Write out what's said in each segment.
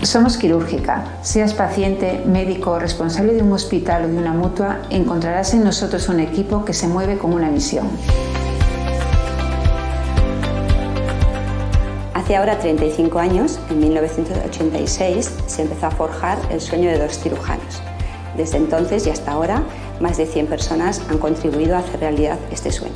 Somos Quirúrgica. Seas paciente, médico, responsable de un hospital o de una mutua, encontrarás en nosotros un equipo que se mueve con una misión. Hace ahora 35 años, en 1986, se empezó a forjar el sueño de 2 cirujanos. Desde entonces y hasta ahora, más de 100 personas han contribuido a hacer realidad este sueño.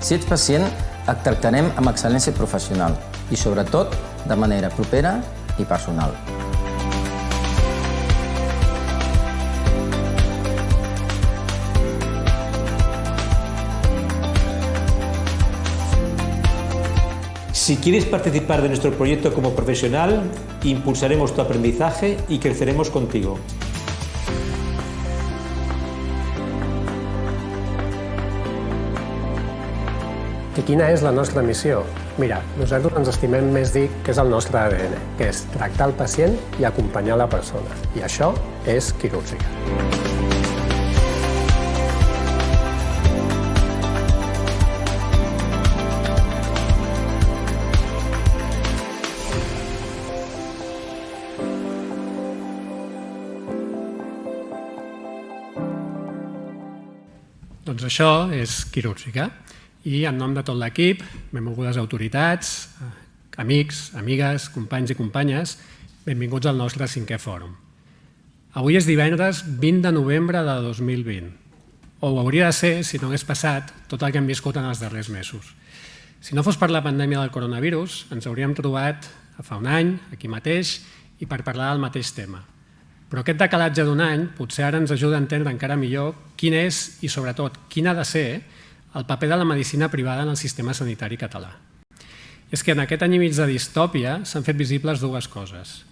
Si ets pacient, et tractarem amb excel·lència professional i, sobretot, de manera propera i personal. Si quieres participar de nuestro proyecto como profesional, impulsaremos tu aprendizaje y creceremos contigo. I quina és la nostra missió? Mira, nosaltres ens estimem més dir que és el nostre ADN, que és tractar el pacient i acompanyar la persona. I això és Quirúrgica. Doncs això és Quirúrgica. I en nom de tot l'equip, benvolgudes autoritats, amics, amigues, companys i companyes, benvinguts al nostre 5è fòrum. Avui és divendres 20 de novembre de 2020. O ho hauria de ser si no hagués passat tot el que hem viscut en els darrers mesos. Si no fos per la pandèmia del coronavirus, ens hauríem trobat fa un any, aquí mateix, i per parlar del mateix tema. Però aquest decalatge d'un any potser ara ens ajuda a entendre encara millor quin és i, sobretot, quin ha de ser el paper de la medicina privada en el sistema sanitari català. És que en aquest any i mig de distòpia s'han fet visibles 2 coses.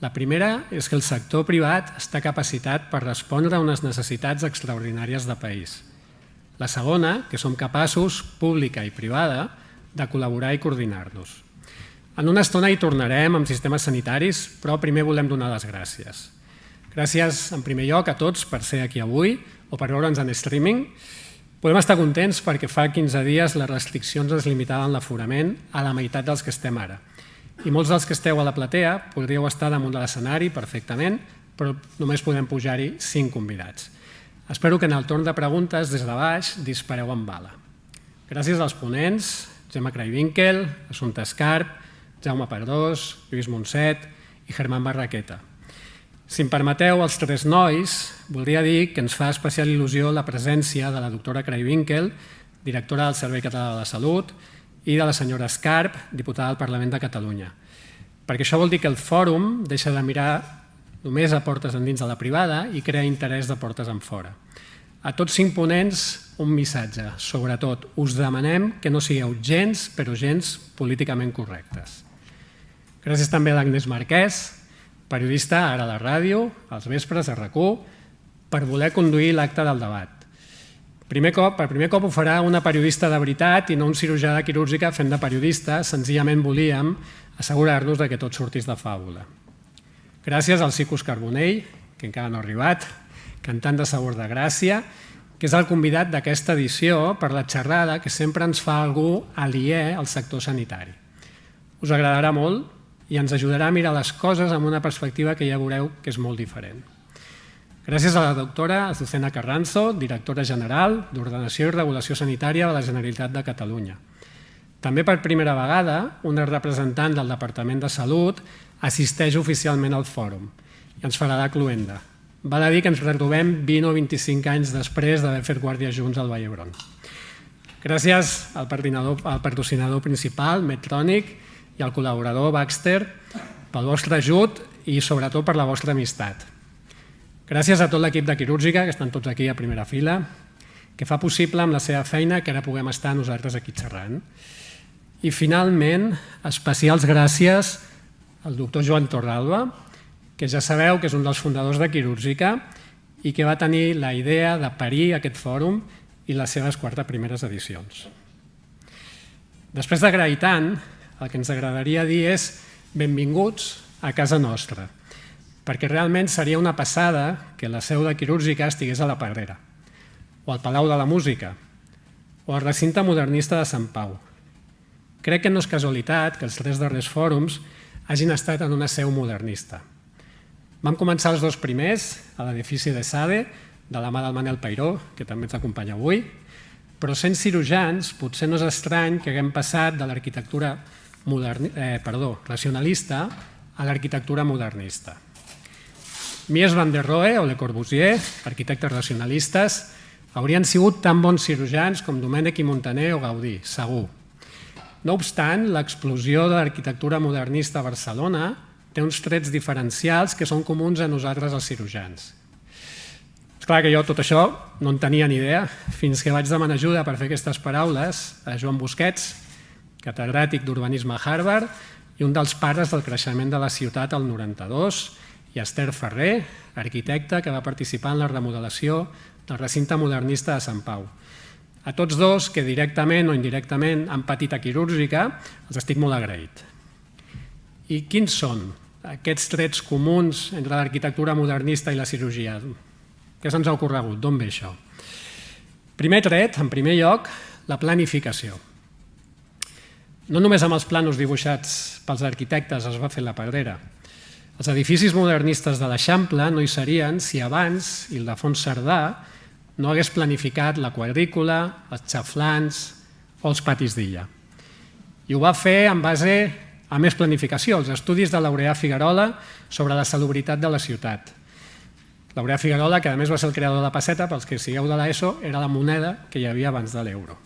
La primera és que el sector privat està capacitat per respondre a unes necessitats extraordinàries de país. La segona, que som capaços, pública i privada, de col·laborar i coordinar-nos. En una estona hi tornarem amb sistemes sanitaris, però primer volem donar les gràcies. Gràcies, en primer lloc, a tots per ser aquí avui o per veure'ns en streaming. Podem estar contents perquè fa 15 dies les restriccions ens limitaven l'aforament a la meitat dels que estem ara. I molts dels que esteu a la platea podríeu estar damunt de l'escenari perfectament, però només podem pujar-hi 5 convidats. Espero que en el torn de preguntes des de baix dispareu amb bala. Gràcies als ponents, Gemma Crayvinkel, Assumpta Escarp, Jaume Perdós, Lluís Montset i Germán Barraqueta. Si em permeteu, els 3 nois, voldria dir que ens fa especial il·lusió la presència de la doctora Crayvinkel, directora del Servei Català de la Salut, i de la senyora Escarp, diputada del Parlament de Catalunya. Perquè això vol dir que el fòrum deixa de mirar només a portes endins de la privada i crea interès de portes enfora. A tots 5 ponents, un missatge. Sobretot, us demanem que no sigueu gens, però gens políticament correctes. Gràcies també a l'Agnès Marquès, periodista ara a la ràdio, als vespres a RAC1, per voler conduir l'acte del debat. Per primer cop ho farà una periodista de veritat i no un cirurgià de quirúrgica fent de periodista, senzillament volíem assegurar-nos que tot sortís de fàbula. Gràcies al Cicus Carbonell, que encara no ha arribat, cantant de Sabor de Gràcia, que és el convidat d'aquesta edició per la xerrada que sempre ens fa algú aliè al sector sanitari. Us agradarà molt i ens ajudarà a mirar les coses amb una perspectiva que ja veureu que és molt diferent. Gràcies a la doctora Azucena Carranzo, directora general d'Ordenació i Regulació Sanitària de la Generalitat de Catalunya. També per primera vegada, una representant del Departament de Salut assisteix oficialment al fòrum i ens farà de cloenda. Val a dir que ens retrobem 20 o 25 anys després d'haver fet guàrdia junts al Vall d'Hebron. Gràcies al patrocinador principal, Medtronic, i al col·laborador Baxter pel vostre ajut i sobretot per la vostra amistat. Gràcies a tot l'equip de Quirúrgica, que estan tots aquí a primera fila, que fa possible amb la seva feina que ara puguem estar nosaltres aquí xerrant. I finalment, especials gràcies al doctor Joan Torralba, que ja sabeu que és un dels fundadors de Quirúrgica i que va tenir la idea de parir aquest fòrum i les seves 4 primeres edicions. Després d'agrair tant, el que ens agradaria dir és benvinguts a casa nostra. perquè realment seria una passada que la seu de quirúrgica estigués a la Pedrera, o al Palau de la Música, o al recinte modernista de Sant Pau. Crec que no és casualitat que els 3 darrers fòrums hagin estat en una seu modernista. Vam començar els 2 primers a l'edifici de SADE, de la mà del Manel Peiró, que també ens acompanya avui, però sent cirurgians potser no és estrany que haguem passat de l'arquitectura racionalista a l'arquitectura modernista. Mies van der Rohe o Le Corbusier, arquitectes racionalistes, haurien sigut tan bons cirurgians com Domènech i Montaner o Gaudí, segur. No obstant, l'explosió de l'arquitectura modernista a Barcelona té uns trets diferencials que són comuns a nosaltres els cirurgians. És clar que jo tot això no en tenia ni idea fins que vaig demanar ajuda per fer aquestes paraules a Joan Busquets, catedràtic d'urbanisme a Harvard i un dels pares del creixement de la ciutat al 92, i Esther Ferrer, arquitecta que va participar en la remodelació del recinte modernista de Sant Pau. A tots 2, que directament o indirectament han patit a quirúrgica, els estic molt agraït. I quins són aquests trets comuns entre l'arquitectura modernista i la cirurgia? Què se'ns ha ocorregut? D'on ve això? Primer tret, en primer lloc, la planificació. No només amb els plànols dibuixats pels arquitectes es va fer la Pedrera. Els edificis modernistes de l'Eixample no hi serien si abans Ildefons Cerdà no hagués planificat la quadrícula, els xaflans o els patis d'illa. I ho va fer en base a més planificació, els estudis de Laureà Figuerola sobre la salubritat de la ciutat. Laureà Figuerola, que a més va ser el creador de la pesseta, pels que sigueu de l'ESO, era la moneda que hi havia abans de l'euro.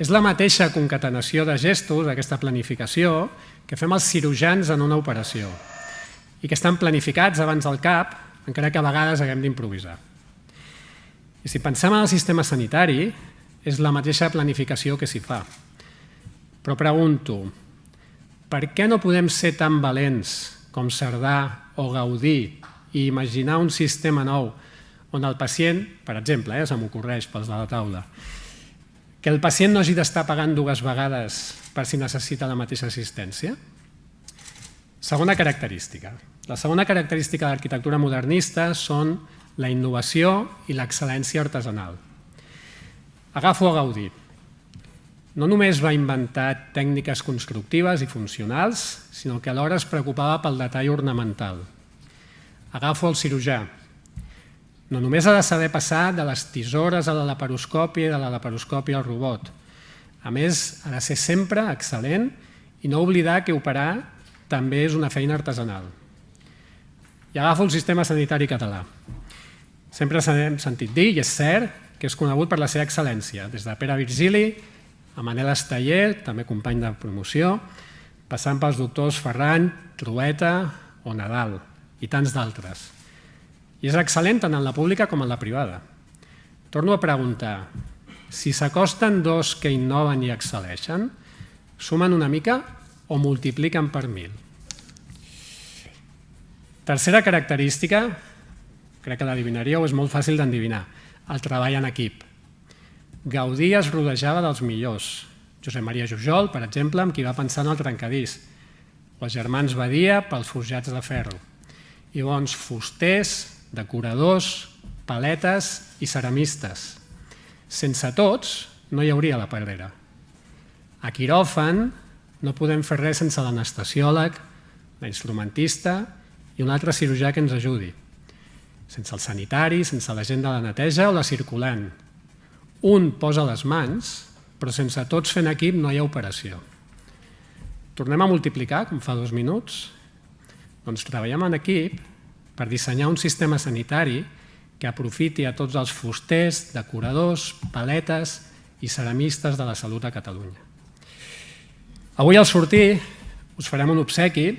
És la mateixa concatenació de gestos, aquesta planificació, que fem els cirurgians en una operació i que estan planificats abans del cap, encara que a vegades haguem d'improvisar. I si pensem en el sistema sanitari, és la mateixa planificació que s'hi fa. Però pregunto, per què no podem ser tan valents com Cerdà o Gaudí i imaginar un sistema nou on el pacient, per exemple, se m'ocorreix pels de la taula, que el pacient no hagi d'estar pagant 2 vegades per si necessita la mateixa assistència? Segona característica. La segona característica de l'arquitectura modernista són la innovació i l'excel·lència artesanal. Agafo a Gaudí. No només va inventar tècniques constructives i funcionals, sinó que alhora es preocupava pel detall ornamental. Agafo el cirurgià. No només ha de saber passar de les tisores a la laparoscòpia i de la laparoscòpia al robot. A més, ha de ser sempre excel·lent i no oblidar que operar també és una feina artesanal. I agafo el sistema sanitari català. Sempre hem sentit dir, i és cert, que és conegut per la seva excel·lència, des de Pere Virgili a Manel Esteller, també company de promoció, passant pels doctors Ferran, Trueta o Nadal, i tants d'altres. I és excel·lent tant en la pública com en la privada. Torno a preguntar, si s'acosten 2 que innoven i excel·leixen, sumen una mica o multipliquen per 1000? Tercera característica, crec que l'adivinaríeu, és molt fàcil d'endevinar, el treball en equip. Gaudí es rodejava dels millors. Josep Maria Jujol, per exemple, amb qui va pensar en el trencadís, o els germans Badia pels forjats de ferro, i bons fusters, decoradors, paletes i ceramistes. Sense tots no hi hauria la Pedrera. A quiròfan no podem fer res sense l'anestesiòleg, la instrumentista i un altre cirurgià que ens ajudi. Sense el sanitari, sense la gent de la neteja o la circulant. Un posa les mans, però sense tots fent equip no hi ha operació. Tornem a multiplicar, com fa 2 minuts? Doncs treballem en equip per dissenyar un sistema sanitari que aprofiti a tots els fusters, decoradors, paletes i ceramistes de la salut a Catalunya. Avui al sortir us farem un obsequi,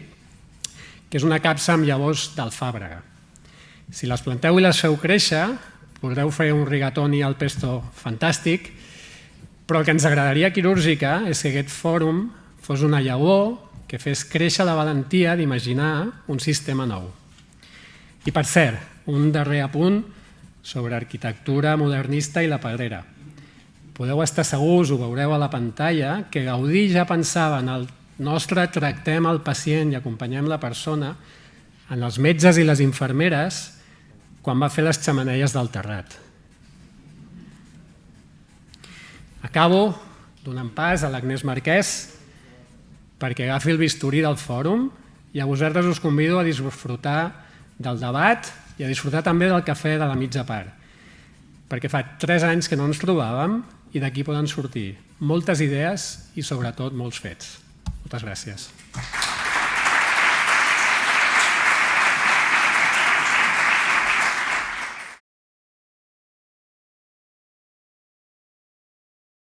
que és una capsa amb llavors d'alfàbrega. Si les planteu i les feu créixer, podreu fer un rigatoni al pesto fantàstic, però el que ens agradaria a Quirúrgica és que aquest fòrum fos una llavor que fes créixer la valentia d'imaginar un sistema nou. I per cert, un darrer apunt sobre arquitectura modernista i la Pedrera. Podeu estar segurs, ho veureu a la pantalla, que Gaudí ja pensava en el nostre tractem el pacient i acompanyem la persona en els metges i les infermeres quan va fer les xemeneies del terrat. Acabo donant pas a l'Agnès Marquès perquè agafi el bisturí del fòrum i a vosaltres us convido a disfrutar del debat i a disfrutar també del cafè de la mitja part, perquè fa 3 anys que no ens trobàvem i d'aquí poden sortir moltes idees i sobretot molts fets. Moltes gràcies.